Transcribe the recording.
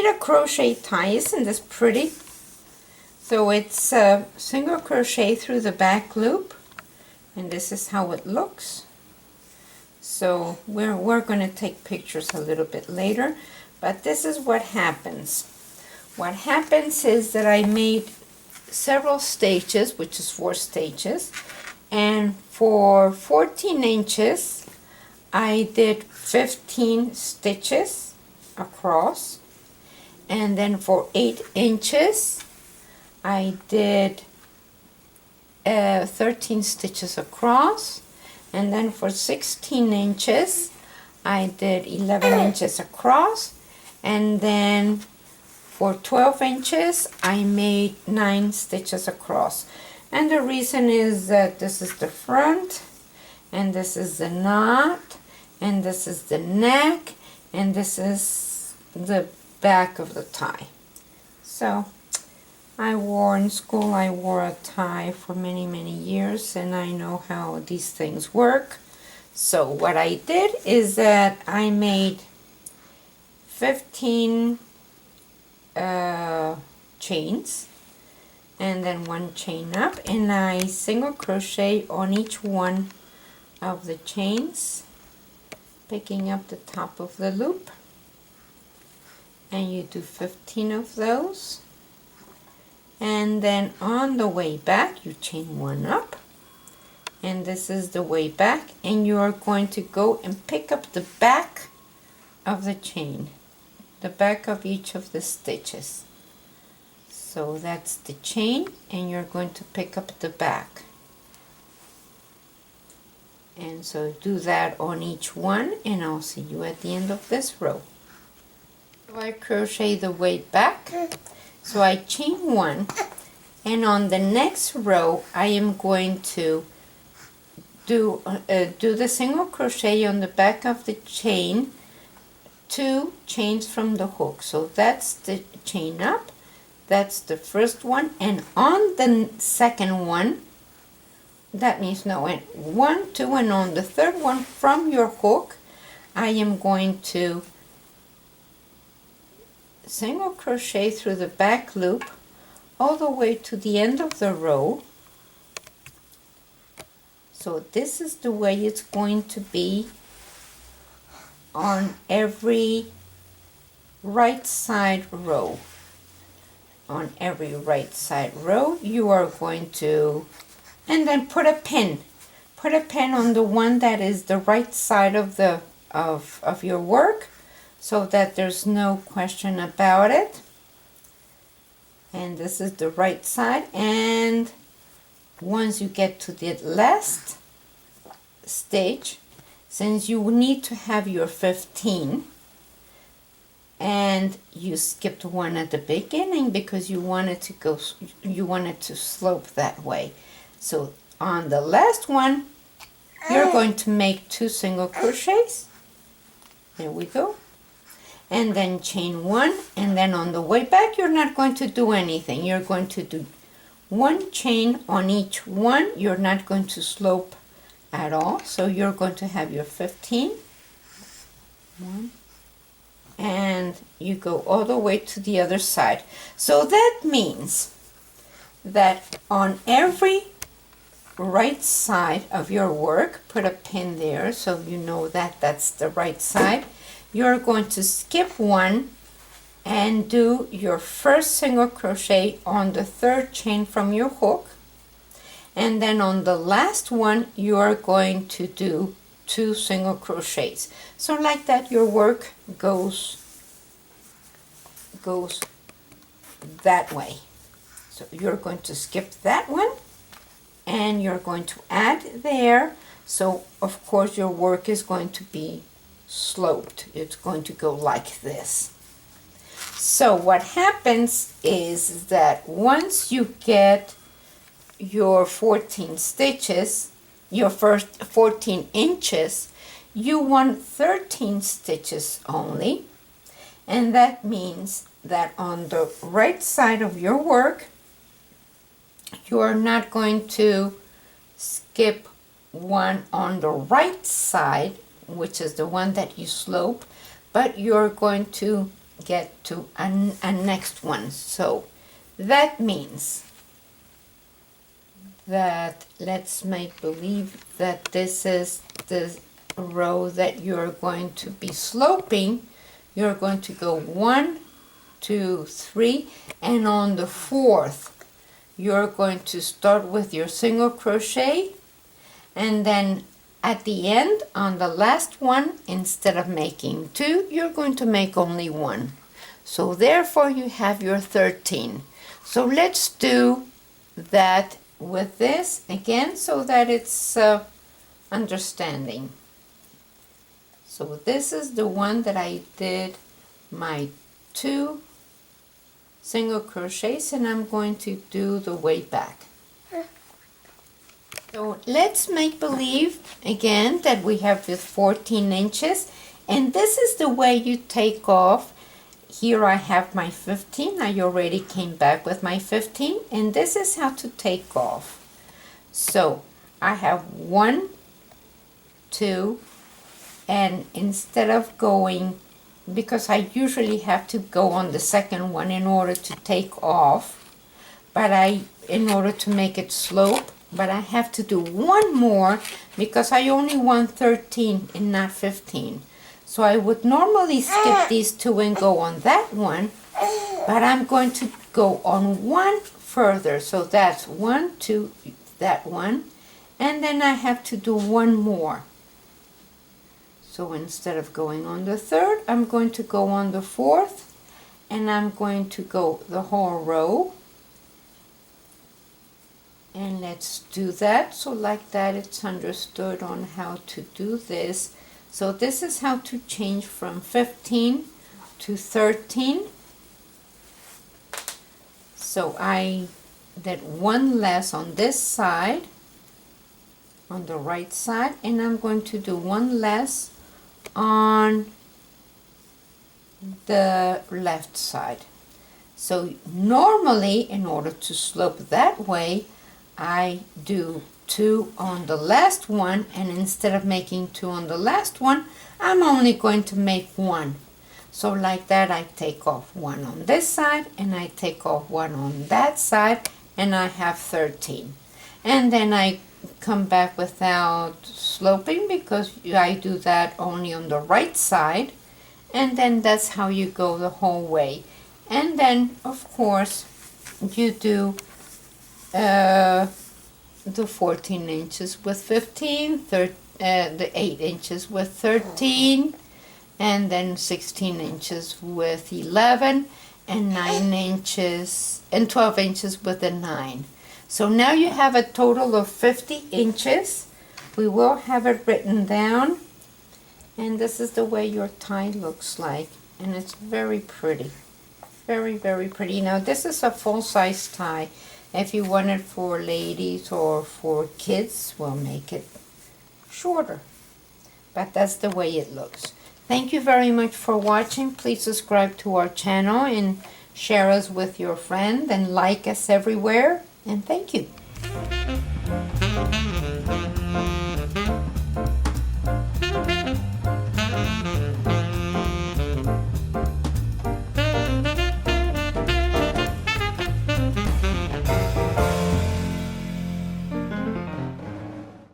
made a crochet tie. Isn't this pretty? So it's a single crochet through the back loop, and this is how it looks. So we're going to take pictures a little bit later, but this is what happens. What happens is that I made several stages, which is 4 stages, and for 14 inches I did 15 stitches across, and then for 8 inches I did 13 stitches across, and then for 16 inches I did 11 inches across, and then for 12 inches I made 9 stitches across. And the reason is that this is the front, and this is the knot, and this is the neck, and this is the back of the tie. So in school I wore a tie for many years, and I know how these things work. So what I did is that I made 15 chains, and then 1 chain up, and I single crochet on each one of the chains, picking up the top of the loop, and you do 15 of those. And then on the way back you chain 1 up, and this is the way back, and you are going to go and pick up the back of the chain, the back of each of the stitches. So that's the chain, and you're going to pick up the back. And so do that on each one, and I'll see you at the end of this row. So I crochet the way back. So I chain 1, and on the next row I am going to do the single crochet on the back of the chain, 2 chains from the hook. So that's the chain up, that's the first one, and on the second one, that means 1, 2, and on the third one from your hook I am going to single crochet through the back loop all the way to the end of the row. So this is the way it's going to be on every right side row. On every right side row you are going to, and then put a pin on the one that is the right side of the of your work, so that there's no question about it. And this is the right side, and once you get to the last stage, since you need to have your 15, and you skipped 1 at the beginning because you wanted to slope that way. So on the last one you're going to make 2 single crochets. There we go. And then chain 1, and then on the way back you're not going to do anything. You're going to do 1 chain on each one. You're not going to slope at all. So you're going to have your 15. 1. And you go all the way to the other side. So that means that on every right side of your work, put a pin there so you know that that's the right side. You're going to skip 1 and do your first single crochet on the 3rd chain from your hook, and then on the last one you are going to do 2 single crochets. So like that your work goes that way. So you're going to skip that one, and you're going to add there. So of course your work is going to be sloped. It's going to go like this. So what happens is that once you get your 14 stitches, your first 14 inches, you want 13 stitches only, and that means that on the right side of your work you are not going to skip 1 on the right side, which is the one that you slope, but you're going to get to a next one. So that means that, let's make believe that this is the row that you're going to be sloping. You're going to go 1, 2, 3, and on the 4th you're going to start with your single crochet, and then at the end, on the last one, instead of making 2, you're going to make only 1. So therefore you have your 13. So let's do that with this again so that it's understanding. So this is the one that I did my 2 single crochets, and I'm going to do the way back. So let's make believe again that we have this 14 inches, and this is the way you take off. Here I have my 15. I already came back with my 15, and this is how to take off. So I have 1, 2, and instead of going, because I usually have to go on the second one in order to take off, but in order to make it slope, but I have to do 1 more because I only want 13 and not 15. So I would normally skip these 2 and go on that one, but I'm going to go on 1 further. So that's 1, 2, that one, and then I have to do 1 more. So instead of going on the 3rd, I'm going to go on the 4th, and I'm going to go the whole row. And let's do that. So like that, it's understood on how to do this. So this is how to change from 15 to 13. So I did 1 less on this side, on the right side, and I'm going to do 1 less on the left side. So normally, in order to slope that way, I do 2 on the last one, and instead of making 2 on the last one, I'm only going to make 1. So like that, I take off 1 on this side, and I take off 1 on that side, and I have 13. And then I come back without sloping because I do that only on the right side, and then that's how you go the whole way. And then of course you do the 14 inches with 15, the 8 inches with 13, and then 16 inches with 11, and 9 inches and 12 inches with a 9. So now you have a total of 50 inches. We will have it written down, and this is the way your tie looks like, and it's very pretty. Very, very pretty. Now this is a full-size tie. If you want it for ladies or for kids, we'll make it shorter. But that's the way it looks. Thank you very much for watching. Please subscribe to our channel and share us with your friend and like us everywhere. And thank you.